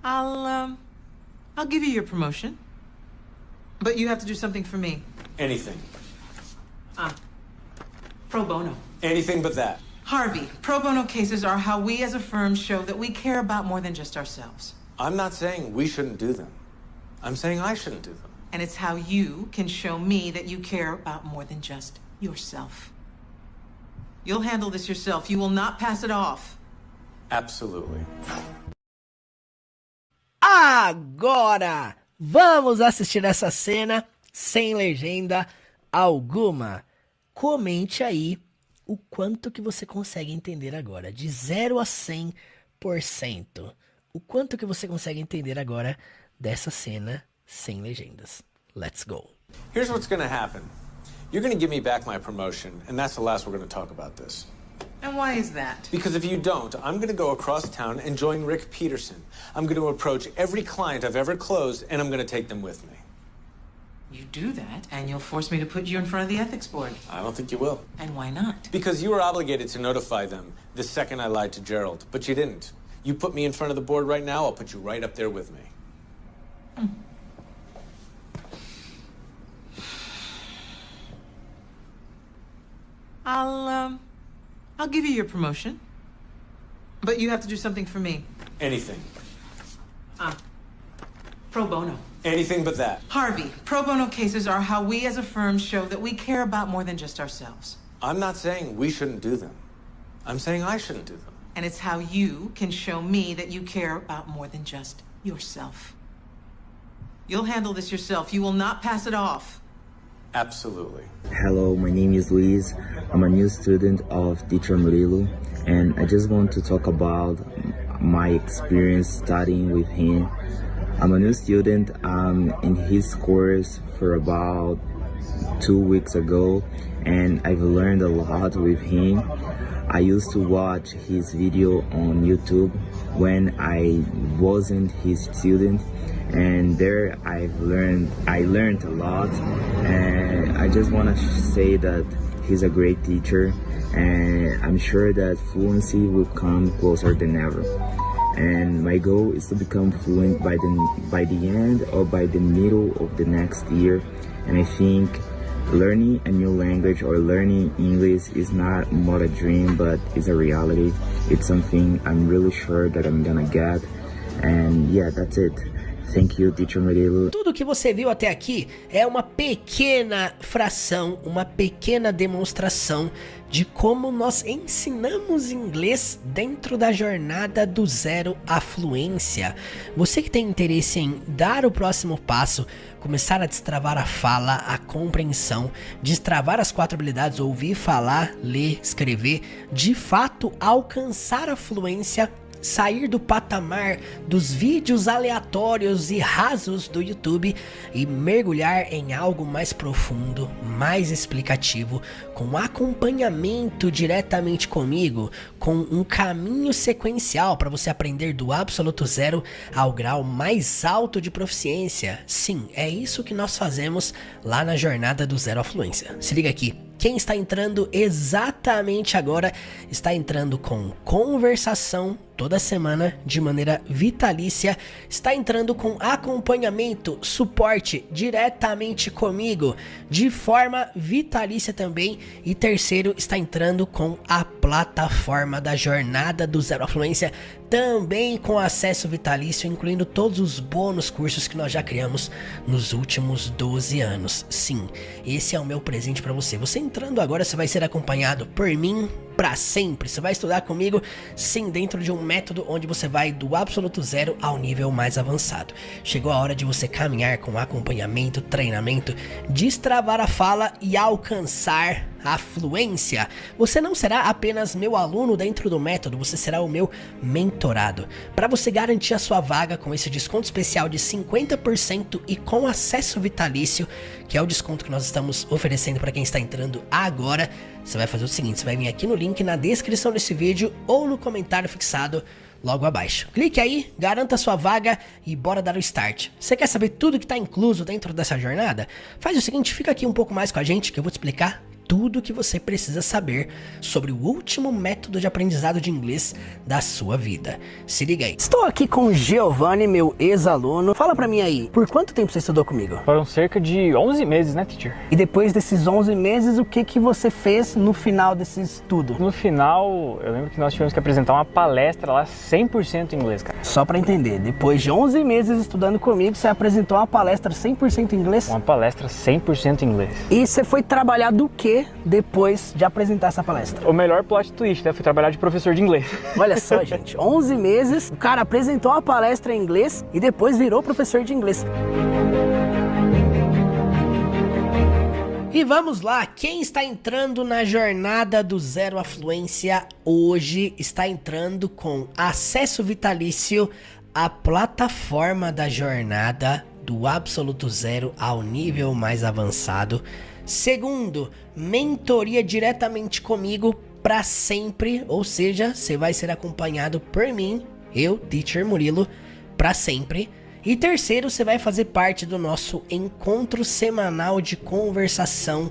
I'll give you your promotion. But you have to do something for me. Anything. Pro bono. Anything but that. Harvey, pro bono cases are how we as a firm show that we care about more than just ourselves. I'm not saying we shouldn't do them. I'm saying I shouldn't do them. And it's how you can show me that you care about more than just yourself. You'll handle this yourself. You will not pass it off. Absolutely. Agora, vamos assistir essa cena sem legenda alguma. Comente aí o quanto que você consegue entender agora, de 0 a 100%. O quanto que você consegue entender agora dessa cena sem legendas. Let's go. Here's what's gonna happen. You're gonna give me back my promotion, and that's the last we're gonna talk about this. And why is that? Because if you don't, I'm gonna go across town and join Rick Peterson. I'm gonna approach every client I've ever closed, and I'm gonna take them with me. You do that, and you'll force me to put you in front of the ethics board. I don't think you will. And why not? Because you were obligated to notify them the second I lied to Gerald, but you didn't. You put me in front of the board right now, I'll put you right up there with me. I'll give you your promotion. But you have to do something for me. Anything. Pro bono. Anything but that. Harvey, pro bono cases are how we as a firm show that we care about more than just ourselves. I'm not saying we shouldn't do them. I'm saying I shouldn't do them. And it's how you can show me that you care about more than just yourself. You'll handle this yourself. You will not pass it off. Absolutely. Hello, my name is Luis. I'm a new student of Teacher Murilo, and I just want to talk about my experience studying with him. I'm a new student. I'm in his course for about 2 weeks ago, and I've learned a lot with him. I used to watch his video on YouTube when I wasn't his student, and there I learned a lot, and I just want to say that he's a great teacher, and I'm sure that fluency will come closer than ever. And my goal is to become fluent by the end or by the middle of the next year. And I think learning a new language or learning English is not more a dream, but it's a reality. It's something I'm really sure that I'm gonna get. And yeah, that's it. Thank you, Teacher Murilo. Tudo que você viu até aqui é uma pequena fração, uma pequena demonstração de como nós ensinamos inglês dentro da jornada do zero à fluência. Você que tem interesse em dar o próximo passo, começar a destravar a fala, a compreensão, destravar as 4 habilidades, ouvir, falar, ler, escrever, de fato alcançar a fluência, sair do patamar dos vídeos aleatórios e rasos do YouTube e mergulhar em algo mais profundo, mais explicativo, com acompanhamento diretamente comigo, com um caminho sequencial para você aprender do absoluto zero ao grau mais alto de proficiência. Sim, é isso que nós fazemos lá na jornada do zero à fluência. Se liga aqui. Quem está entrando exatamente agora está entrando com conversação toda semana de maneira vitalícia, está entrando com acompanhamento, suporte diretamente comigo de forma vitalícia também, e terceiro, está entrando com a plataforma da jornada do zero à fluência, também com acesso vitalício, incluindo todos os bônus cursos que nós já criamos nos últimos 12 anos. Sim, esse é o meu presente para você. Você entrando agora, você vai ser acompanhado por mim para sempre. Você vai estudar comigo, sim, dentro de um método onde você vai do absoluto zero ao nível mais avançado. Chegou a hora de você caminhar com acompanhamento, treinamento, destravar a fala e alcançar a fluência. Você não será apenas meu aluno dentro do método, você será o meu mentorado. Para você garantir a sua vaga com esse desconto especial de 50% e com acesso vitalício, que é o desconto que nós estamos oferecendo para quem está entrando agora, você vai fazer o seguinte: você vai vir aqui no link na descrição desse vídeo ou no comentário fixado logo abaixo. Clique aí, garanta sua vaga e bora dar o start. Você quer saber tudo que está incluso dentro dessa jornada? Faz o seguinte, fica aqui um pouco mais com a gente que eu vou te explicar tudo o que você precisa saber sobre o último método de aprendizado de inglês da sua vida. Se liga aí. Estou aqui com o Giovanni, meu ex-aluno. Fala pra mim aí, por quanto tempo você estudou comigo? Foram cerca de 11 meses, né, teacher? E depois desses 11 meses, o que você fez no final desse estudo? No final, eu lembro que nós tivemos que apresentar uma palestra lá 100% em inglês, cara. Só pra entender, depois de 11 meses estudando comigo, você apresentou uma palestra 100% em inglês? Uma palestra 100% em inglês. E você foi trabalhar do quê depois de apresentar essa palestra? O melhor plot twist, né? Fui trabalhar de professor de inglês. Olha só, gente, 11 meses, o cara apresentou uma palestra em inglês e depois virou professor de inglês. E vamos lá, quem está entrando na jornada do zero à fluência hoje está entrando com acesso vitalício à plataforma da jornada do absoluto zero ao nível mais avançado. Segundo, mentoria diretamente comigo para sempre, ou seja, você vai ser acompanhado por mim, eu, Teacher Murilo, para sempre. E terceiro, você vai fazer parte do nosso encontro semanal de conversação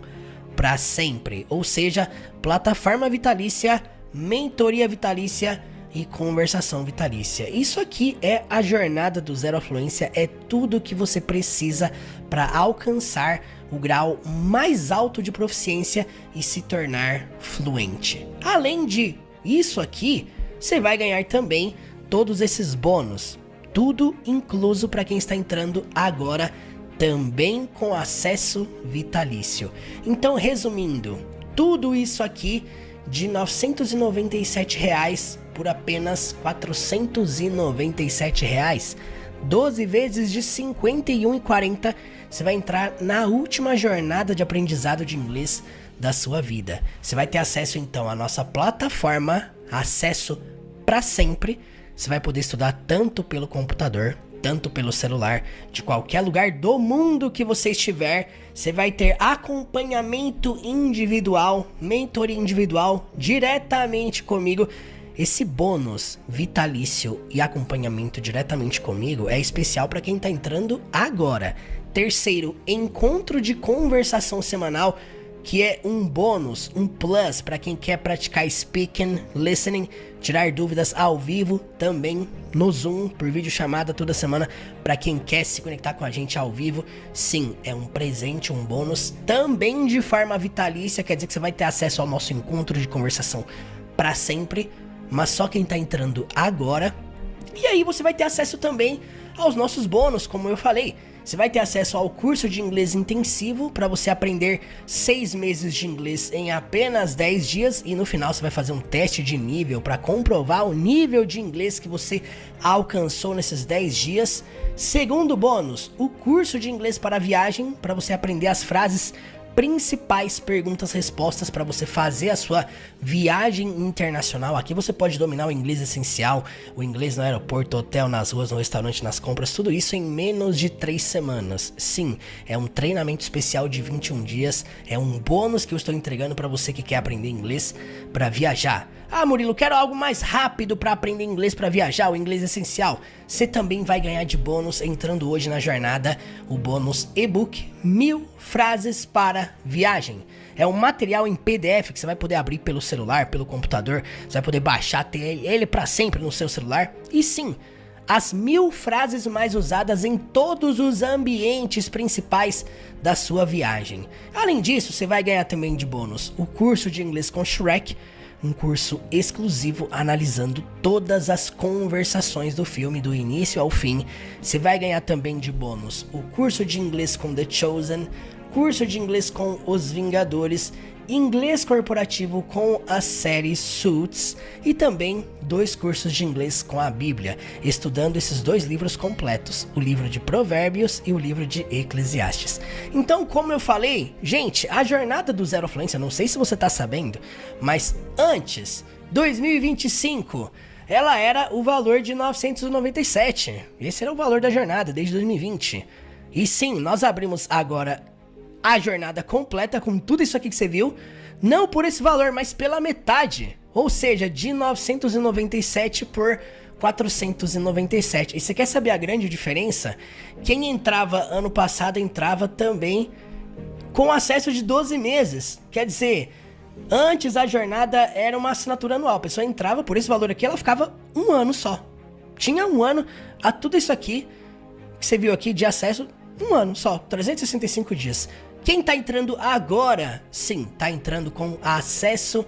para sempre, ou seja, plataforma vitalícia, mentoria vitalícia e conversação vitalícia. Isso aqui é a jornada do zero à fluência, é tudo que você precisa para alcançar o grau mais alto de proficiência e se tornar fluente. Além de isso aqui, você vai ganhar também todos esses bônus, tudo incluso para quem está entrando agora, também com acesso vitalício. Então, resumindo, tudo isso aqui de R$ 997 por apenas R$ 497, 12 vezes de 51,40, você vai entrar na última jornada de aprendizado de inglês da sua vida. Você vai ter acesso então à nossa plataforma, acesso para sempre. Você vai poder estudar tanto pelo computador, tanto pelo celular, de qualquer lugar do mundo que você estiver. Você vai ter acompanhamento individual, mentoria individual, diretamente comigo. Esse bônus vitalício e acompanhamento diretamente comigo é especial para quem está entrando agora. Terceiro, encontro de conversação semanal, que é um bônus, um plus para quem quer praticar speaking, listening, tirar dúvidas ao vivo, também no Zoom, por videochamada toda semana, para quem quer se conectar com a gente ao vivo. Sim, é um presente, um bônus, também de forma vitalícia, quer dizer que você vai ter acesso ao nosso encontro de conversação para sempre, mas só quem tá entrando agora. E aí você vai ter acesso também aos nossos bônus, como eu falei. Você vai ter acesso ao curso de inglês intensivo para você aprender 6 meses de inglês em apenas 10 dias e no final você vai fazer um teste de nível para comprovar o nível de inglês que você alcançou nesses 10 dias. Segundo bônus, o curso de inglês para viagem, para você aprender as frases principais, perguntas-respostas para você fazer a sua viagem internacional. Aqui você pode dominar o inglês essencial, o inglês no aeroporto, hotel, nas ruas, no restaurante, nas compras, tudo isso em menos de 3 semanas. Sim, é um treinamento especial de 21 dias, é um bônus que eu estou entregando para você que quer aprender inglês para viajar. Ah, Murilo, quero algo mais rápido para aprender inglês para viajar, o inglês essencial. Você também vai ganhar de bônus entrando hoje na jornada, o bônus e-book 1000 frases para viagem. É um material em PDF que você vai poder abrir pelo celular, pelo computador, você vai poder baixar, ter ele para sempre no seu celular. E sim, as 1000 frases mais usadas em todos os ambientes principais da sua viagem. Além disso, você vai ganhar também de bônus o curso de inglês com Shrek, um curso exclusivo analisando todas as conversações do filme do início ao fim. Você vai ganhar também de bônus o curso de inglês com The Chosen, curso de inglês com Os Vingadores, inglês corporativo com a série Suits e também 2 cursos de inglês com a Bíblia, estudando esses 2 livros completos, o livro de Provérbios e o livro de Eclesiastes. Então, como eu falei, gente, a jornada do Zero Fluência, não sei se você tá sabendo, mas antes, 2025, ela era o valor de 997. Esse era o valor da jornada desde 2020. E sim, nós abrimos agora a jornada completa com tudo isso aqui que você viu, não por esse valor, mas pela metade, ou seja, de 997 por 497. E você quer saber a grande diferença? Quem entrava ano passado entrava também com acesso de 12 meses, quer dizer, antes a jornada era uma assinatura anual, a pessoa entrava por esse valor aqui, ela ficava um ano só, tinha um ano a tudo isso aqui que você viu aqui de acesso, um ano só, 365 dias. Quem tá entrando agora, sim, tá entrando com acesso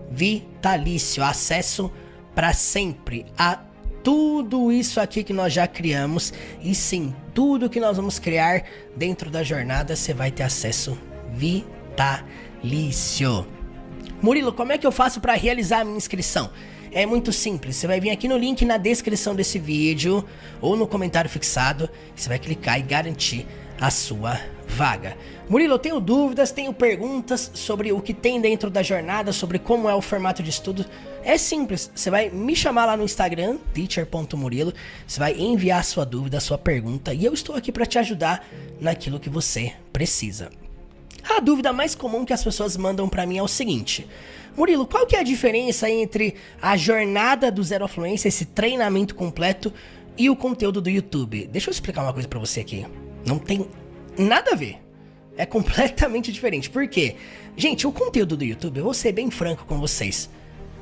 vitalício, acesso para sempre a tudo isso aqui que nós já criamos. E sim, tudo que nós vamos criar dentro da jornada, você vai ter acesso vitalício. Murilo, como é que eu faço para realizar a minha inscrição? É muito simples, você vai vir aqui no link na descrição desse vídeo ou no comentário fixado, você vai clicar e garantir a sua vaga. Murilo, eu tenho dúvidas, tenho perguntas sobre o que tem dentro da jornada, sobre como é o formato de estudo. É simples, você vai me chamar lá no Instagram, teacher.murilo, você vai enviar a sua dúvida, a sua pergunta, e eu estou aqui para te ajudar naquilo que você precisa. A dúvida mais comum que as pessoas mandam para mim é o seguinte: Murilo, qual que é a diferença entre a jornada do Zero Fluência, esse treinamento completo, e o conteúdo do YouTube? Deixa eu explicar uma coisa para você aqui. Não tem nada a ver. É completamente diferente. Por quê? Gente, o conteúdo do YouTube, eu vou ser bem franco com vocês,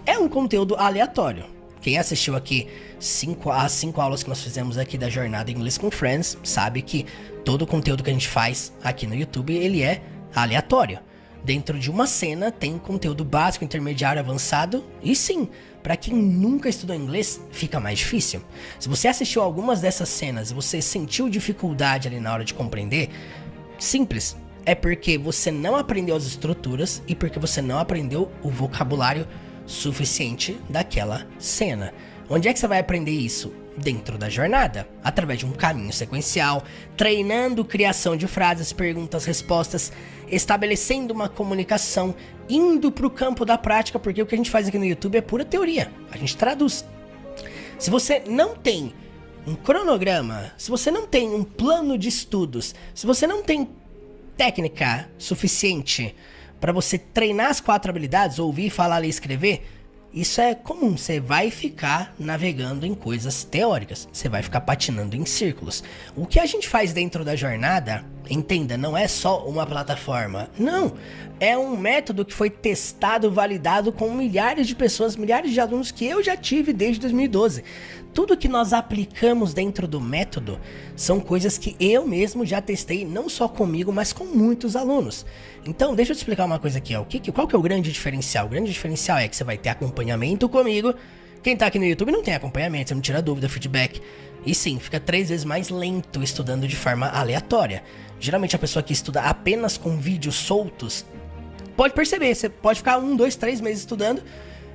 é um conteúdo aleatório. Quem assistiu aqui as 5 aulas que nós fizemos aqui da jornada Inglês com Friends, sabe que todo o conteúdo que a gente faz aqui no YouTube, ele é aleatório. Dentro de uma cena tem conteúdo básico, intermediário, avançado. E sim, para quem nunca estudou inglês, fica mais difícil. Se você assistiu algumas dessas cenas e você sentiu dificuldade ali na hora de compreender, simples, é porque você não aprendeu as estruturas e porque você não aprendeu o vocabulário suficiente daquela cena. Onde é que você vai aprender isso? Dentro da jornada, através de um caminho sequencial, treinando criação de frases, perguntas, respostas, estabelecendo uma comunicação, indo para o campo da prática, porque o que a gente faz aqui no YouTube é pura teoria, a gente traduz. Se você não tem um cronograma, se você não tem um plano de estudos, se você não tem técnica suficiente para você treinar as 4 habilidades, ouvir, falar, ler e escrever, isso é comum, você vai ficar navegando em coisas teóricas, você vai ficar patinando em círculos. O que a gente faz dentro da jornada, entenda, não é só uma plataforma, não, é um método que foi testado, validado com milhares de pessoas, milhares de alunos que eu já tive desde 2012. Tudo que nós aplicamos dentro do método são coisas que eu mesmo já testei, não só comigo, mas com muitos alunos. Então, deixa eu te explicar uma coisa aqui, ó. Qual que é o grande diferencial? O grande diferencial é que você vai ter acompanhamento comigo. Quem tá aqui no YouTube não tem acompanhamento, você não tira dúvida, feedback. E sim, fica 3 vezes mais lento estudando de forma aleatória. Geralmente a pessoa que estuda apenas com vídeos soltos, pode perceber, você pode ficar 1, 2, 3 meses estudando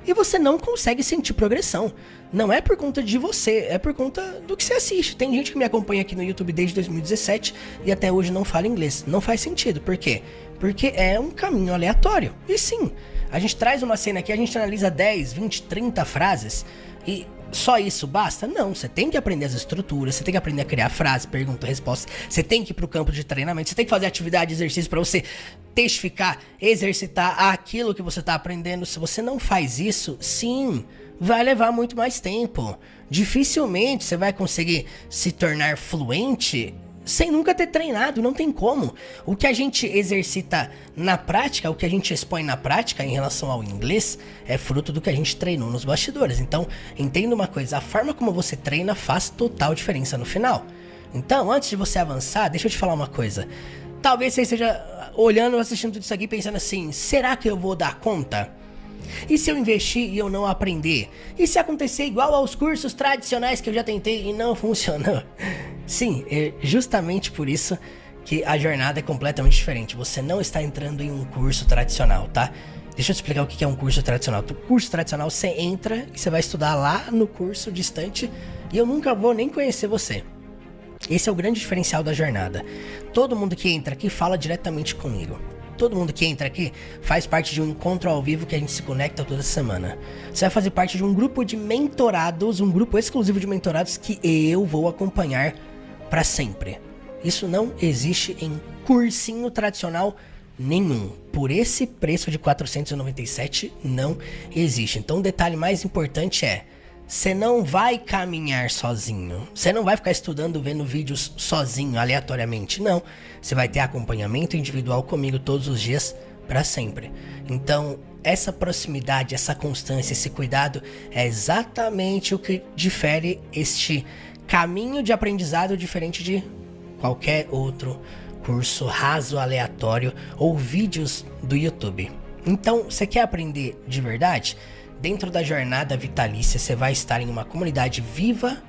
e você não consegue sentir progressão. Não é por conta de você, é por conta do que você assiste. Tem gente que me acompanha aqui no YouTube desde 2017 e até hoje não fala inglês. Não faz sentido. Por quê? Porque é um caminho aleatório. E sim, a gente traz uma cena aqui, a gente analisa 10, 20, 30 frases e só isso basta? Não, você tem que aprender as estruturas, você tem que aprender a criar frases, pergunta, resposta, você tem que ir pro campo de treinamento, você tem que fazer atividade, exercício para você testificar, exercitar aquilo que você tá aprendendo. Se você não faz isso, sim, vai levar muito mais tempo. Dificilmente você vai conseguir se tornar fluente sem nunca ter treinado, não tem como. O que a gente exercita na prática, o que a gente expõe na prática em relação ao inglês, é fruto do que a gente treinou nos bastidores. Então, entenda uma coisa, a forma como você treina faz total diferença no final. Então, antes de você avançar, deixa eu te falar uma coisa. Talvez você esteja olhando, assistindo tudo isso aqui, pensando assim, será que eu vou dar conta? E se eu investir e eu não aprender? E se acontecer igual aos cursos tradicionais que eu já tentei e não funcionou? Sim, é justamente por isso que a jornada é completamente diferente. Você não está entrando em um curso tradicional, tá? Deixa eu te explicar o que é um curso tradicional. O curso tradicional, você entra e você vai estudar lá no curso distante e eu nunca vou nem conhecer você. Esse é o grande diferencial da jornada. Todo mundo que entra aqui fala diretamente comigo. Todo mundo que entra aqui faz parte de um encontro ao vivo que a gente se conecta toda semana. Você vai fazer parte de um grupo de mentorados, um grupo exclusivo de mentorados que eu vou acompanhar para sempre. Isso não existe em cursinho tradicional nenhum. Por esse preço de R$ 497 não existe. Então o detalhe mais importante é, você não vai caminhar sozinho. Você não vai ficar estudando, vendo vídeos sozinho, aleatoriamente. Não. Você vai ter acompanhamento individual comigo todos os dias, para sempre. Então, essa proximidade, essa constância, esse cuidado é exatamente o que difere este caminho de aprendizado diferente de qualquer outro curso raso, aleatório ou vídeos do YouTube. Então, você quer aprender de verdade? Dentro da jornada vitalícia, você vai estar em uma comunidade viva,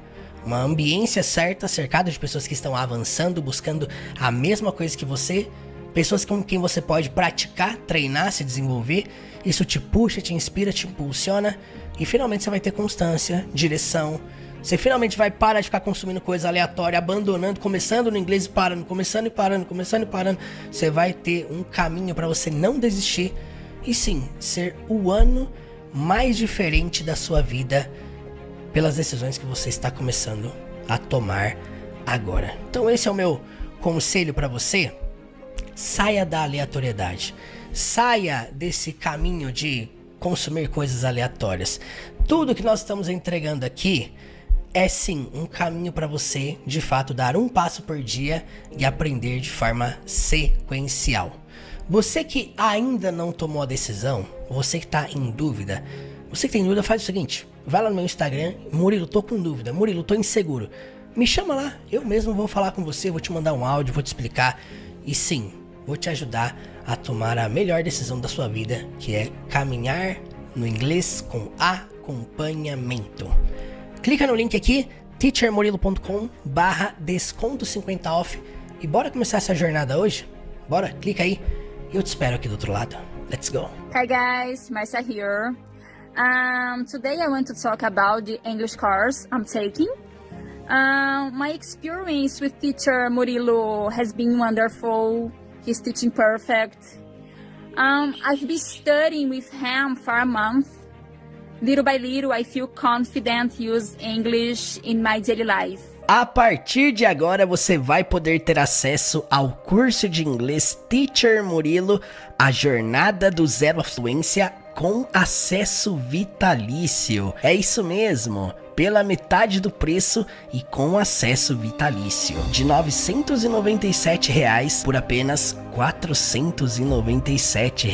uma ambiência certa, cercado de pessoas que estão avançando, buscando a mesma coisa que você, pessoas com quem você pode praticar, treinar, se desenvolver. Isso te puxa, te inspira, te impulsiona e finalmente você vai ter constância, direção. Você finalmente vai parar de ficar consumindo coisa aleatória, abandonando, começando no inglês e parando, começando e parando, começando e parando. Você vai ter um caminho para você não desistir e sim, ser o ano mais diferente da sua vida pelas decisões que você está começando a tomar agora. Então esse é o meu conselho para você. Saia da aleatoriedade. Saia desse caminho de consumir coisas aleatórias. Tudo que nós estamos entregando aqui é sim um caminho para você, de fato, dar um passo por dia e aprender de forma sequencial. Você que ainda não tomou a decisão, você que está em dúvida, você que tem dúvida, faz o seguinte, vai lá no meu Instagram, Murilo, tô com dúvida, Murilo, tô inseguro. Me chama lá, eu mesmo vou falar com você, vou te mandar um áudio, vou te explicar e sim, vou te ajudar a tomar a melhor decisão da sua vida, que é caminhar no inglês com acompanhamento. Clica no link aqui, teachermurilo.com/desconto 50 off e bora começar essa jornada hoje? Bora, clica aí. Eu te espero aqui do outro lado. Let's go. Hi guys, Marcia here. Today I want to talk about the English course I'm taking. My experience with teacher Murilo has been wonderful. He's teaching perfect. I've been studying with him for a month. Little by little, I feel confident to use English in my daily life. A partir de agora você vai poder ter acesso ao curso de inglês Teacher Murilo, a jornada do zero à fluência com acesso vitalício. É isso mesmo, pela metade do preço e com acesso vitalício. De R$ 997 por apenas R$ 497.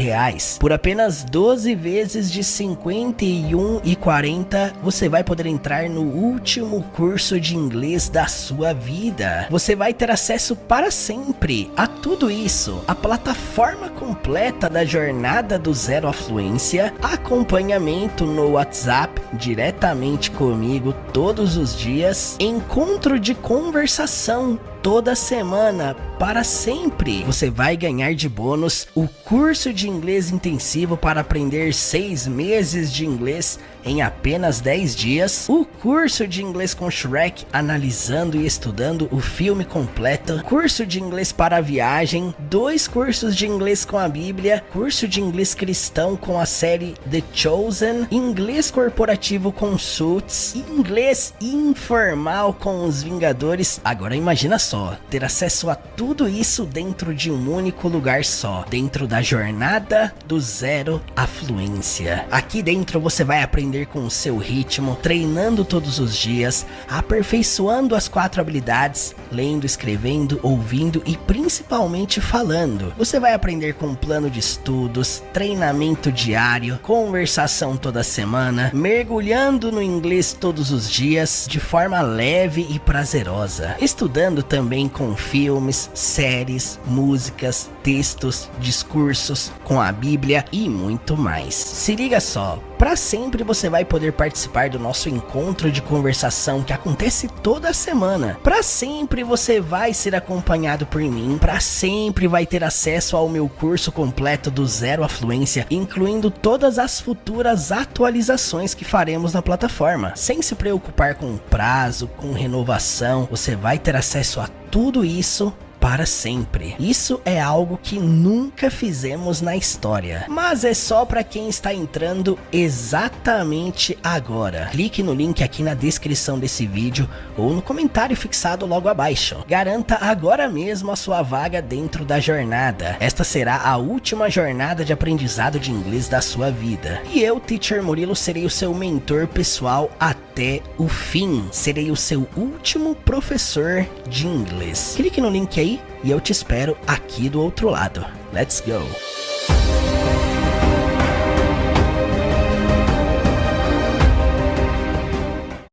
Por apenas 12 vezes de R$ 51,40 você vai poder entrar no último curso de inglês da sua vida. Você vai ter acesso para sempre a tudo isso, a plataforma completa da jornada do zero à fluência, acompanhamento no WhatsApp diretamente comigo todos os dias, encontro de conversação toda semana para sempre. Você vai ganhar de bônus o curso de inglês intensivo para aprender 6 meses de inglês em apenas 10 dias, o curso de inglês com Shrek analisando e estudando o filme completo, curso de inglês para a viagem, 2 cursos de inglês com a Bíblia, curso de inglês cristão com a série The Chosen, inglês corporativo com Suits, inglês informal com os Vingadores. Agora imagina só, ter acesso a tudo isso dentro de um único lugar só, dentro da jornada do zero à fluência. Aqui dentro você vai aprender com o seu ritmo, treinando todos os dias, aperfeiçoando as 4 habilidades, lendo, escrevendo, ouvindo e principalmente falando. Você vai aprender com um plano de estudos, treinamento diário, conversação toda semana, mergulhando no inglês todos os dias de forma leve e prazerosa, estudando também com filmes, séries, músicas, textos, discursos, com a Bíblia e muito mais. Se liga só, para sempre você vai poder participar do nosso encontro de conversação que acontece toda semana. Para sempre você vai ser acompanhado por mim, para sempre vai ter acesso ao meu curso completo do zero à fluência, incluindo todas as futuras atualizações que faremos na plataforma. Sem se preocupar com prazo, com renovação, você vai ter acesso a tudo isso para sempre. Isso é algo que nunca fizemos na história, mas é só para quem está entrando exatamente agora. Clique no link aqui na descrição desse vídeo ou no comentário fixado logo abaixo. Garanta agora mesmo a sua vaga dentro da jornada. Esta será a última jornada de aprendizado de inglês da sua vida. E eu, Teacher Murilo, serei o seu mentor pessoal até o fim. Serei o seu último professor de inglês. Clique no link aí e eu te espero aqui do outro lado. Let's go!